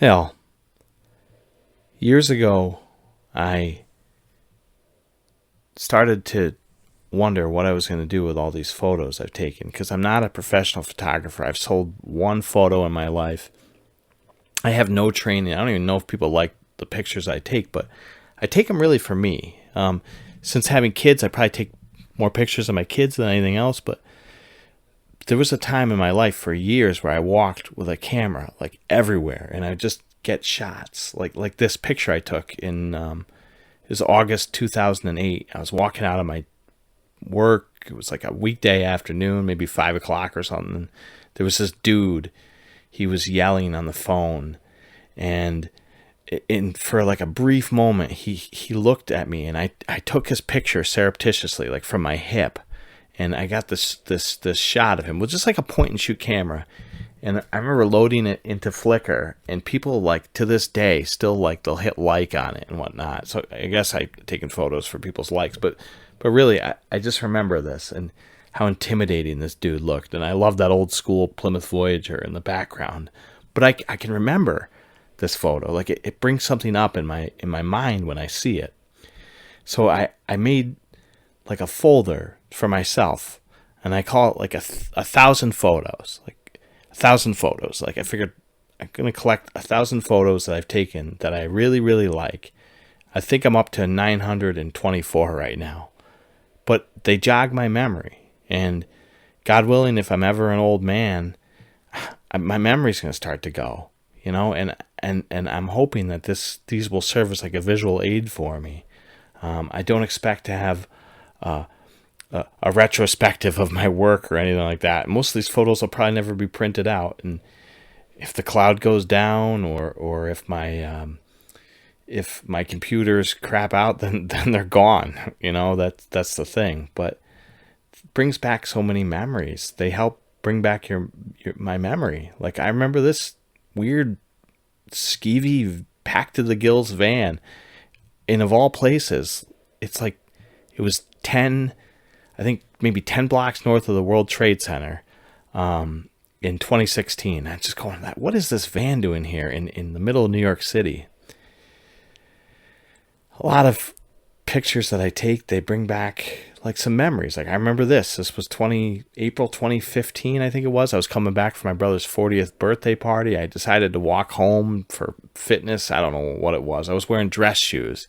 Hell, years ago, I started to wonder what I was going to do with all these photos I've taken, because I'm not a professional photographer. I've sold one photo in my life. I have no training. I don't even know if people like the pictures I take, but I take them really for me. Since having kids, I probably take more pictures of my kids than anything else, but there was a time in my life for years where I walked with a camera like everywhere, and I just get shots like this picture I took in it was August 2008. I was walking out of my work. It was like a weekday afternoon, maybe 5 o'clock or something. There was this dude. He was yelling on the phone, and for like a brief moment, he looked at me, and I took his picture surreptitiously, like from my hip, and I got this shot of him with just like a point and shoot camera. And I remember loading it into Flickr, and people like to this day still like they'll hit like on it and whatnot. So I guess I've taken photos for people's likes, but really I just remember this and how intimidating this dude looked. And I love that old school Plymouth Voyager in the background. But I can remember this photo. Like it brings something up in my mind when I see it. So I made like a folder for myself, and I call it like a 1,000 photos. Like 1,000 photos. Like I figured I'm going to collect 1,000 photos that I've taken that I really, really like. I think I'm up to 924 right now. But they jog my memory. And God willing, if I'm ever an old man, my memory's going to start to go. You know, and I'm hoping that these will serve as like a visual aid for me. I don't expect to have a retrospective of my work or anything like that. Most of these photos will probably never be printed out, and if the cloud goes down or if my computers crap out, then they're gone. You know, that's the thing. But it brings back so many memories. They help bring back my memory. Like I remember this weird skeevy packed to the gills van, and of all places, it's like it was 10, I think maybe 10 blocks north of the World Trade Center in 2016. I'm just going, what is this van doing here in the middle of New York City? A lot of pictures that I take, they bring back like some memories. Like I remember this was April 2015, I think it was. I was coming back from my brother's 40th birthday party. I decided to walk home for fitness. I don't know what it was. I was wearing dress shoes.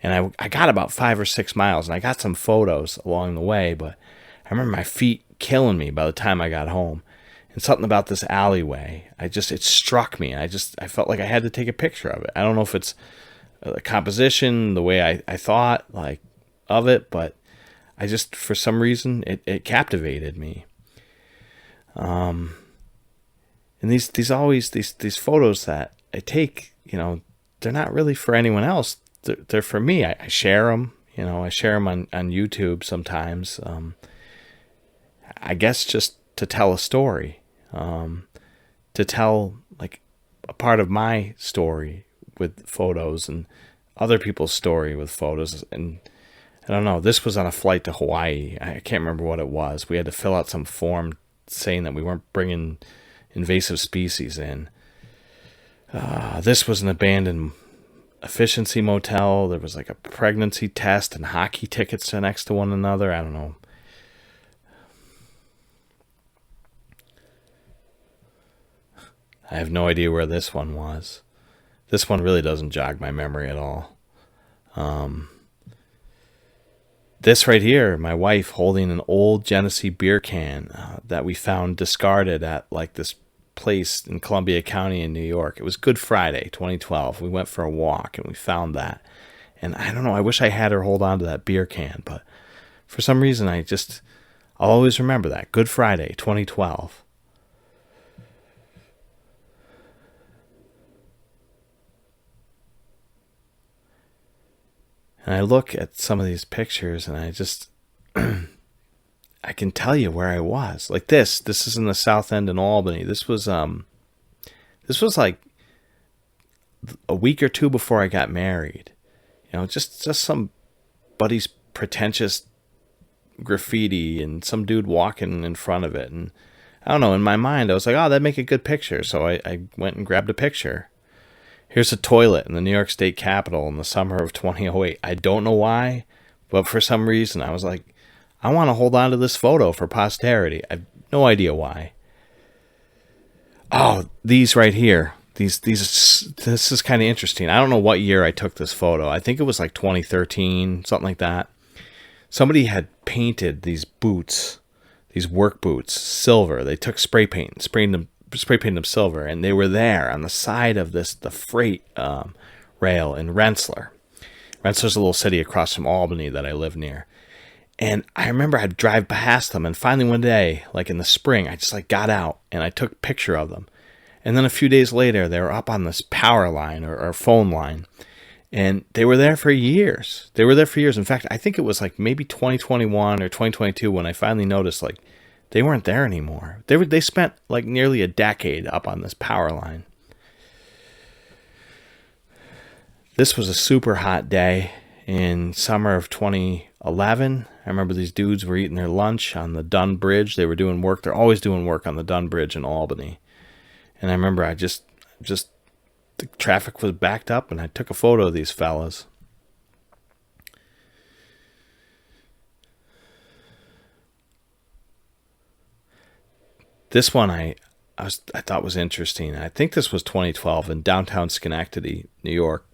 And I got about 5 or 6 miles, and I got some photos along the way, but I remember my feet killing me by the time I got home. And something about this alleyway, it struck me. I felt like I had to take a picture of it. I don't know if it's the composition, the way I thought like of it, but I just, for some reason, it captivated me. And these photos that I take, you know, they're not really for anyone else. They're for me. I share them. You know, I share them on YouTube sometimes. I guess just to tell a story, to tell like a part of my story with photos and other people's story with photos. And I don't know, this was on a flight to Hawaii. I can't remember what it was. We had to fill out some form saying that we weren't bringing invasive species in. This was an abandoned efficiency motel. There was like a pregnancy test and hockey tickets next to one another. I don't know. I have no idea where this one was. This one really doesn't jog my memory at all. This right here, my wife holding an old Genesee beer can that we found discarded at like this place in Columbia County in New York. It was Good Friday 2012. We went for a walk and we found that. And I don't know, I wish I had her hold on to that beer can, but for some reason I'll always remember that. Good Friday 2012. And I look at some of these pictures and I just I can tell you where I was. Like this is in the South End in Albany. This was like a week or two before I got married. You know, just somebody's pretentious graffiti and some dude walking in front of it. And I don't know, in my mind I was like, oh, that'd make a good picture. So I went and grabbed a picture. Here's a toilet in the New York State Capitol in the summer of 2008. I don't know why, but for some reason I was like, I want to hold on to this photo for posterity. I have no idea why. Oh, these right here. This is kind of interesting. I don't know what year I took this photo. I think it was like 2013, something like that. Somebody had painted these boots, these work boots, silver. They took spray paint, spray painted them silver, and they were there on the side of the freight rail in Rensselaer. Rensselaer's a little city across from Albany that I live near. And I remember I'd drive past them, and finally one day, like in the spring, I just like got out and I took a picture of them. And then a few days later, they were up on this power line or phone line, and they were there for years. They were there for years. In fact, I think it was like maybe 2021 or 2022 when I finally noticed like they weren't there anymore. They spent like nearly a decade up on this power line. This was a super hot day in summer of 2011. I remember these dudes were eating their lunch on the Dunn Bridge. They were doing work. They're always doing work on the Dunn Bridge in Albany. And I remember I just the traffic was backed up, and I took a photo of these fellas. This one I thought was interesting. I think this was 2012 in downtown Schenectady, New York.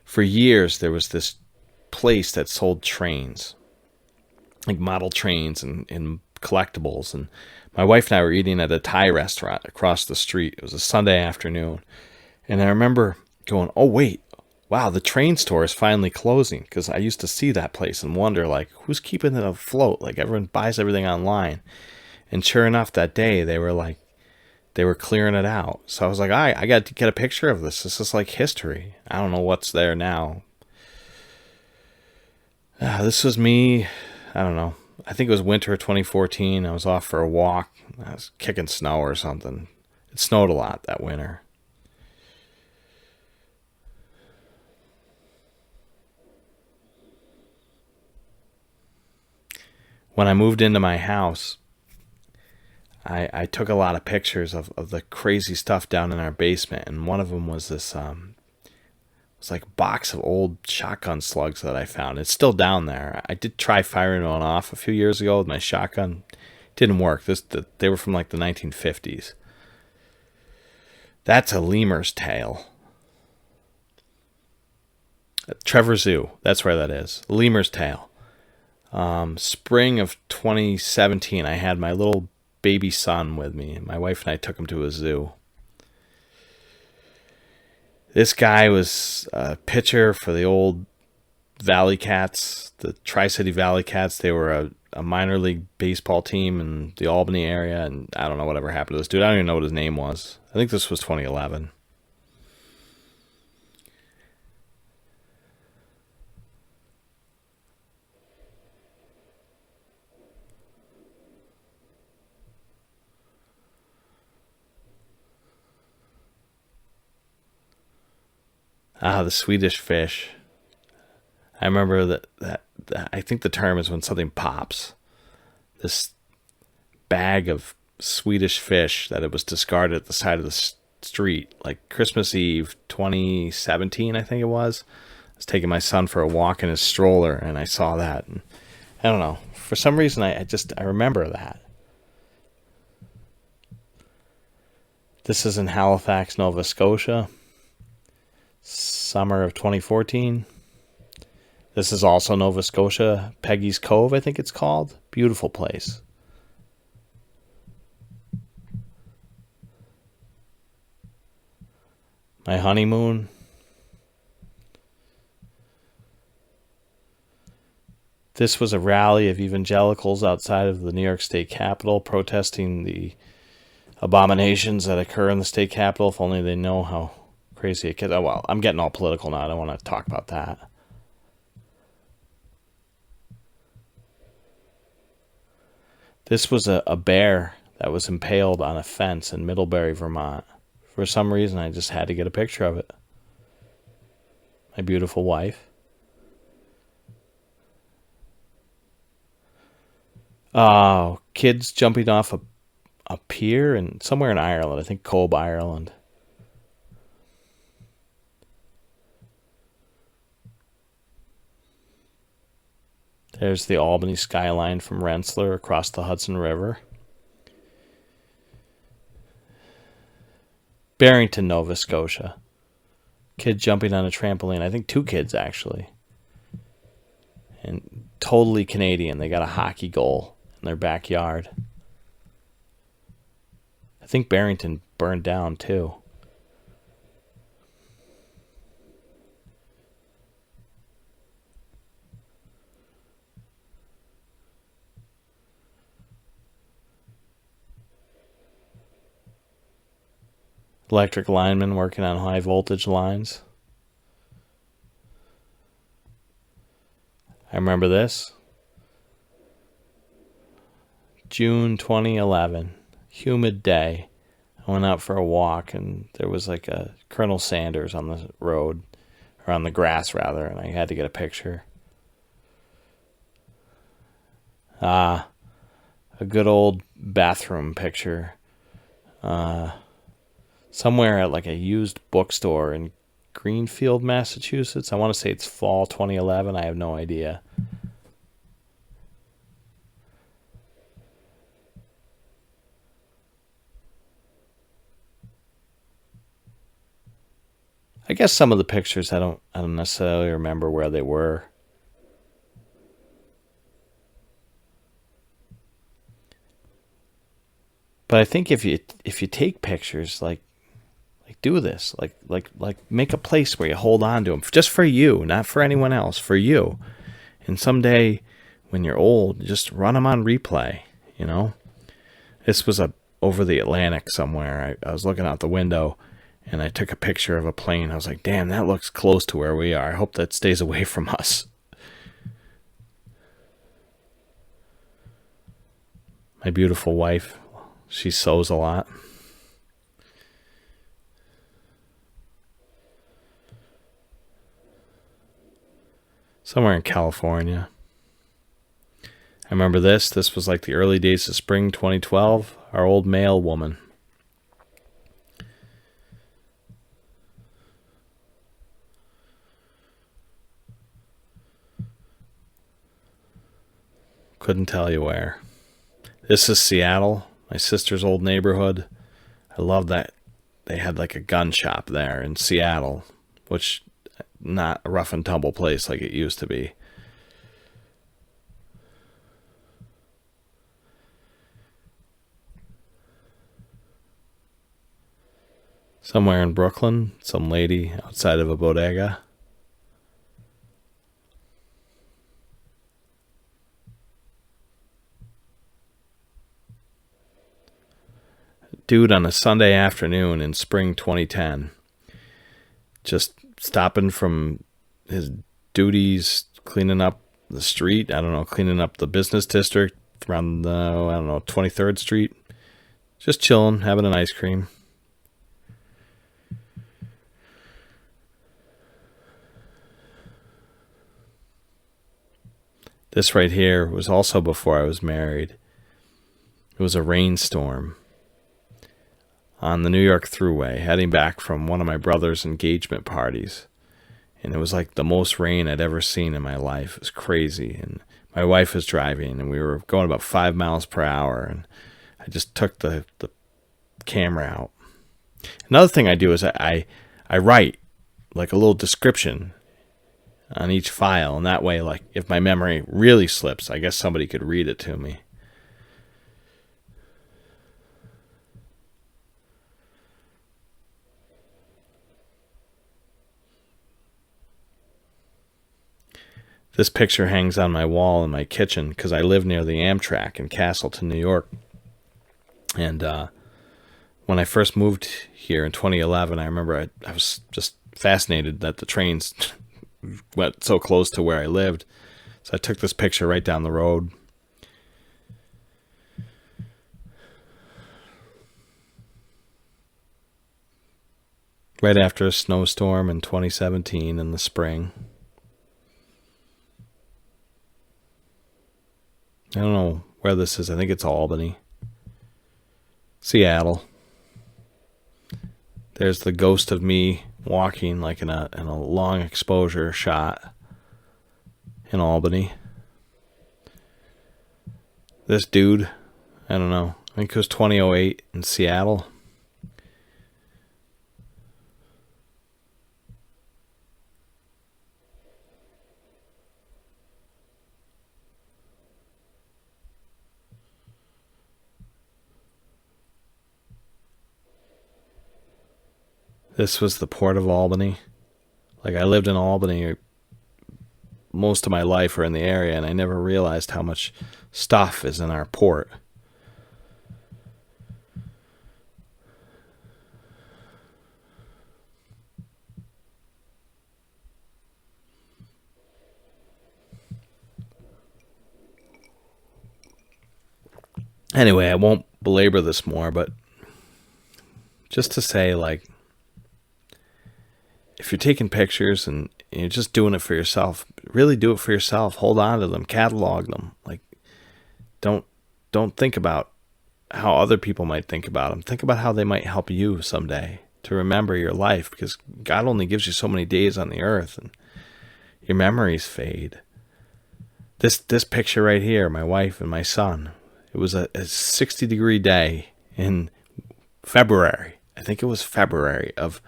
For years, there was this place that sold trains, like model trains and collectibles. And my wife and I were eating at a Thai restaurant across the street. It was a Sunday afternoon. And I remember going, oh, wait, wow, the train store is finally closing. Because I used to see that place and wonder, like, who's keeping it afloat? Like, everyone buys everything online. And sure enough, that day, they were clearing it out. So I was like, I got to get a picture of this. This is like history. I don't know what's there now. This was me, I don't know. I think it was winter of 2014. I was off for a walk. I was kicking snow or something. It snowed a lot that winter. When I moved into my house, I took a lot of pictures of the crazy stuff down in our basement, and one of them was this it was like a box of old shotgun slugs that I found. It's still down there. I did try firing one off a few years ago with my shotgun. Didn't work. They were from like the 1950s. That's a lemur's tail. Trevor Zoo. That's where that is. Lemur's tail. Spring of 2017, I had my little baby son with me. My wife and I took him to a zoo. This guy was a pitcher for the old Valley Cats, the Tri-City Valley Cats. They were a minor league baseball team in the Albany area, and I don't know whatever happened to this dude. I don't even know what his name was. I think this was 2011. The Swedish fish. I remember that I think the term is when something pops. This bag of Swedish fish that it was discarded at the side of the street, like Christmas Eve 2017, I think it was. I was taking my son for a walk in his stroller, and I saw that. And I don't know. For some reason, I remember that. This is in Halifax, Nova Scotia. Summer of 2014. This is also Nova Scotia. Peggy's Cove, I think it's called. Beautiful place. My honeymoon. This was a rally of evangelicals outside of the New York State Capitol protesting the abominations that occur in the state capitol. If only they know how crazy it gets. Oh, well, I'm getting all political now. I don't want to talk about that. This was a bear that was impaled on a fence in Middlebury, Vermont. For some reason, I just had to get a picture of it. My beautiful wife. Oh, kids jumping off a pier and somewhere in Ireland. I think Cobh, Ireland. There's the Albany skyline from Rensselaer across the Hudson River. Barrington, Nova Scotia. Kid jumping on a trampoline. I think 2 kids, actually. And totally Canadian. They got a hockey goal in their backyard. I think Barrington burned down, too. Electric linemen working on high voltage lines. I remember this. June 2011. Humid day. I went out for a walk and there was like a Colonel Sanders on the road, or on the grass rather, and I had to get a picture. A good old bathroom picture. Somewhere at like a used bookstore in Greenfield, Massachusetts. I want to say it's fall 2011. I have no idea. I guess some of the pictures I don't necessarily remember where they were. But I think if you take pictures, like do this, like make a place where you hold on to them, just for you, not for anyone else, for you. And someday when you're old, just run them on replay, you know. This was over the Atlantic somewhere. I was looking out the window and I took a picture of a plane. I was like, damn, that looks close to where we are. I hope that stays away from us. My beautiful wife, she sews a lot. Somewhere in California. I remember this. This was like the early days of spring 2012. Our old mail woman. Couldn't tell you where. This is Seattle, my sister's old neighborhood. I love that they had like a gun shop there in Seattle, which not a rough and tumble place like it used to be. Somewhere in Brooklyn, some lady outside of a bodega. Dude on a Sunday afternoon in spring 2010, just stopping from his duties, cleaning up the street, cleaning up the business district around the, 23rd Street, just chilling, having an ice cream. This right here was also before I was married. It was a rainstorm on the New York Thruway, heading back from one of my brother's engagement parties. And it was like the most rain I'd ever seen in my life. It was crazy. And my wife was driving, and we were going about 5 miles per hour. And I just took the camera out. Another thing I do is I write like a little description on each file. And that way, like, if my memory really slips, I guess somebody could read it to me. This picture hangs on my wall in my kitchen because I live near the Amtrak in Castleton, New York. And when I first moved here in 2011, I remember I was just fascinated that the trains went so close to where I lived. So I took this picture right down the road. Right after a snowstorm in 2017 in the spring. I don't know where this is. I think it's Albany. Seattle. There's the ghost of me walking like in a long exposure shot in Albany. This dude, I don't know, I think it was 2008 in Seattle. This was the port of Albany. Like, I lived in Albany most of my life, or in the area, and I never realized how much stuff is in our port. Anyway, I won't belabor this more, but just to say, like, if you're taking pictures and you're just doing it for yourself, really do it for yourself. Hold on to them, catalog them. Like, don't think about how other people might think about them. Think about how they might help you someday to remember your life, because God only gives you so many days on the earth, and your memories fade. This picture right here, my wife and my son, it was a 60-degree day in February. I think it was February of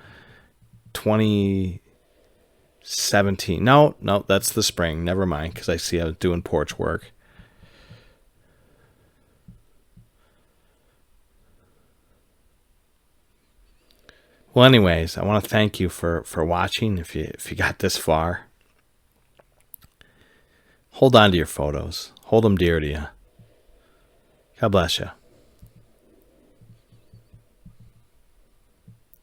2017. No, that's the spring. Never mind, because I see I was doing porch work. Well, anyways, I want to thank you for watching. If you got this far, hold on to your photos. Hold them dear to you. God bless you.